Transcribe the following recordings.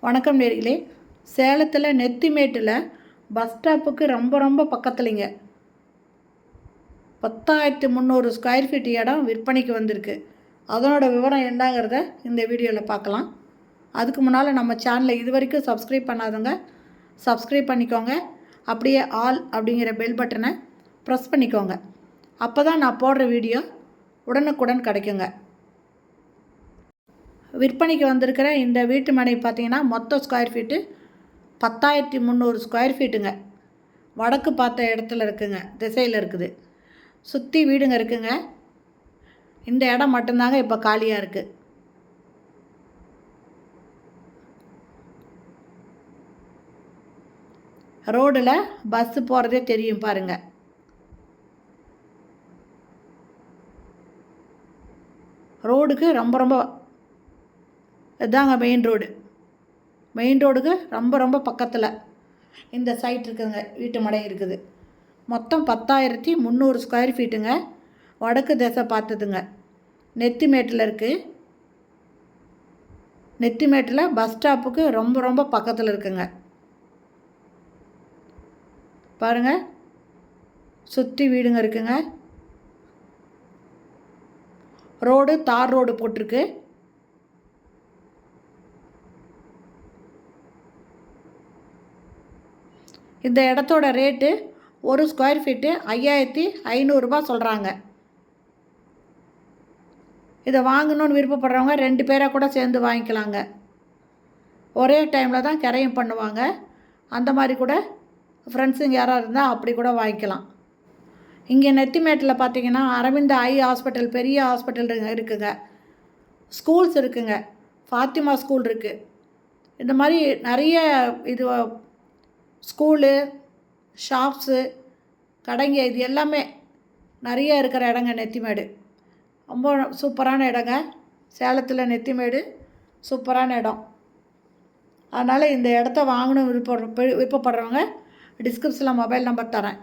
வணக்கம் நேர்களே. சேலத்தில் நெத்திமேட்டில் பஸ் ஸ்டாப்புக்கு ரொம்ப பக்கத்துலைங்க 10,300 ஸ்கொயர் ஃபீட் இடம் விற்பனைக்கு வந்திருக்கு. அதனோட விவரம் என்னங்கிறத இந்த வீடியோவில் பார்க்கலாம். அதுக்கு முன்னால் நம்ம சேனலை இது வரைக்கும் சப்ஸ்கிரைப் பண்ணாதவங்க சப்ஸ்கிரைப் பண்ணிக்கோங்க. அப்படியே ஆல் அப்படிங்கிற பெல் பட்டனை ப்ரெஸ் பண்ணிக்கோங்க. அப்போ தான் நான் போடுற வீடியோ உடனுக்குடன் கிடைக்குங்க. விற்பனைக்கு வந்திருக்கிற இந்த வீட்டு மனை பார்த்திங்கன்னா மொத்த ஸ்கொயர் ஃபீட்டு 10,300 ஸ்கொயர் ஃபீட்டுங்க. வடக்கு பார்த்த இடத்துல இருக்குங்க, திசையில் இருக்குது. சுற்றி வீடுங்க இருக்குங்க. இந்த இடம் மட்டும்தாங்க இப்போ காலியாக இருக்குது. ரோடில் பஸ்ஸு போகிறதே தெரியும் பாருங்கள். ரோடுக்கு ரொம்ப இதாங்க மெயின் ரோடுக்கு ரொம்ப பக்கத்தில் இந்த சைட் இருக்குதுங்க. வீட்டு மனை இருக்குது. மொத்தம் 10,300 ஸ்கொயர் ஃபீட்டுங்க. வடக்கு திசை பார்த்ததுங்க. நெத்திமேட்டில் இருக்குது. நெத்திமேட்டில் பஸ் ஸ்டாப்புக்கு ரொம்ப பக்கத்தில் இருக்குங்க. பாருங்கள், சுற்றி வீடுங்க இருக்குங்க. ரோடு தார் ரோடு போட்டிருக்கு. இந்த இடத்தோட ரேட்டு ஒரு ஸ்கொயர் ஃபீட்டு 5,500 சொல்கிறாங்க. இதை வாங்கணுன்னு விருப்பப்படுறவங்க 2 பேராக கூட சேர்ந்து வாங்கிக்கலாங்க. ஒரே டைமில் தான் கிரையம் பண்ணுவாங்க. அந்த மாதிரி கூட ஃப்ரெண்ட்ஸுங்க யாராக இருந்தால் அப்படி கூட வாங்கிக்கலாம். இங்கே நெத்திமேட்டில் பார்த்திங்கன்னா அரவிந்த் ஐ ஹாஸ்பிட்டல், பெரிய ஹாஸ்பிட்டல் இருக்குங்க. ஸ்கூல்ஸ் இருக்குங்க. ஃபாத்திமா ஸ்கூல் இருக்குது. இந்த மாதிரி நிறைய இது ஸ்கூலு, ஷாப்ஸு, கடைங்க, இது எல்லாமே நிறைய இருக்கிற இடங்க நெத்திமேடு. ரொம்ப சூப்பரான இடங்க. சேலத்தில் நெத்திமேடு சூப்பரான இடம். அதனால் இந்த இடத்த வாங்கணும் விருப்பப்படுறவங்க டிஸ்கிரிப்ஷனில் மொபைல் நம்பர் தரேன்.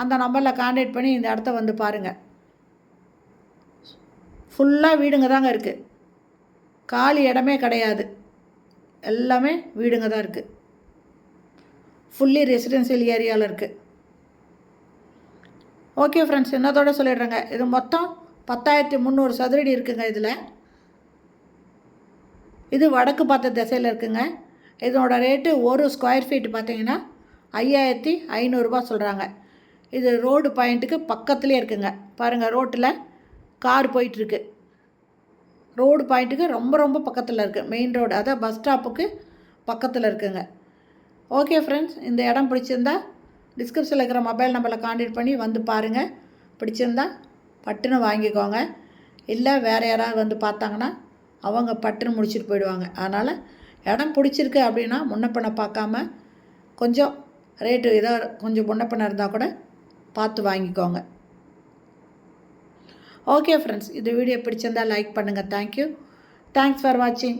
அந்த நம்பரில் கான்டாக்ட் பண்ணி இந்த இடத்த வந்து பாருங்கள். ஃபுல்லாக வீடுங்க தாங்க இருக்குது. காலி இடமே கிடையாது. எல்லாமே வீடுங்க தான் இருக்குது. ஃபுல்லி ரெசிடென்ஷியல் ஏரியாவில் இருக்குது. ஓகே ஃப்ரெண்ட்ஸ், என்னதோட சொல்லிடுறேங்க. இது மொத்தம் 10,300 சதுரடி இருக்குங்க. இது வடக்கு பார்த்த திசையில் இருக்குங்க. இதனோட ரேட்டு ஒரு ஸ்கொயர் ஃபீட் பார்த்திங்கன்னா 5,500 சொல்கிறாங்க. இது ரோடு பாயிண்ட்டுக்கு பக்கத்துலேயே இருக்குங்க. பாருங்கள், ரோட்டில் கார் போயிட்டுருக்கு. ரோடு பாயிண்ட்டுக்கு ரொம்ப பக்கத்தில் இருக்குது. மெயின் ரோடு, அதான் பஸ் ஸ்டாப்புக்கு பக்கத்தில் இருக்குங்க. ஓகே ஃப்ரெண்ட்ஸ், இந்த இடம் பிடிச்சிருந்தா டிஸ்கிரிப்ஷனில் இருக்கிற மொபைல் நம்பரில் கான்டாக்ட் பண்ணி வந்து பாருங்கள். பிடிச்சிருந்தா பட்டுன்னு வாங்கிக்கோங்க. இல்லை வேறு யாராவது வந்து பார்த்தாங்கன்னா அவங்க பட்டுன்னு முடிச்சுட்டு போயிடுவாங்க. அதனால் இடம் பிடிச்சிருக்கு அப்படின்னா முன்னப்பண்ண பார்க்காம கொஞ்சம் ரேட்டு ஏதோ கொஞ்சம் முன்னப்பண்ண இருந்தால் கூட பார்த்து வாங்கிக்கோங்க. ஓகே ஃப்ரெண்ட்ஸ், இந்த வீடியோ பிடிச்சிருந்தால் லைக் பண்ணுங்கள். தேங்க்யூ. தேங்க்ஸ் ஃபார் வாட்சிங்.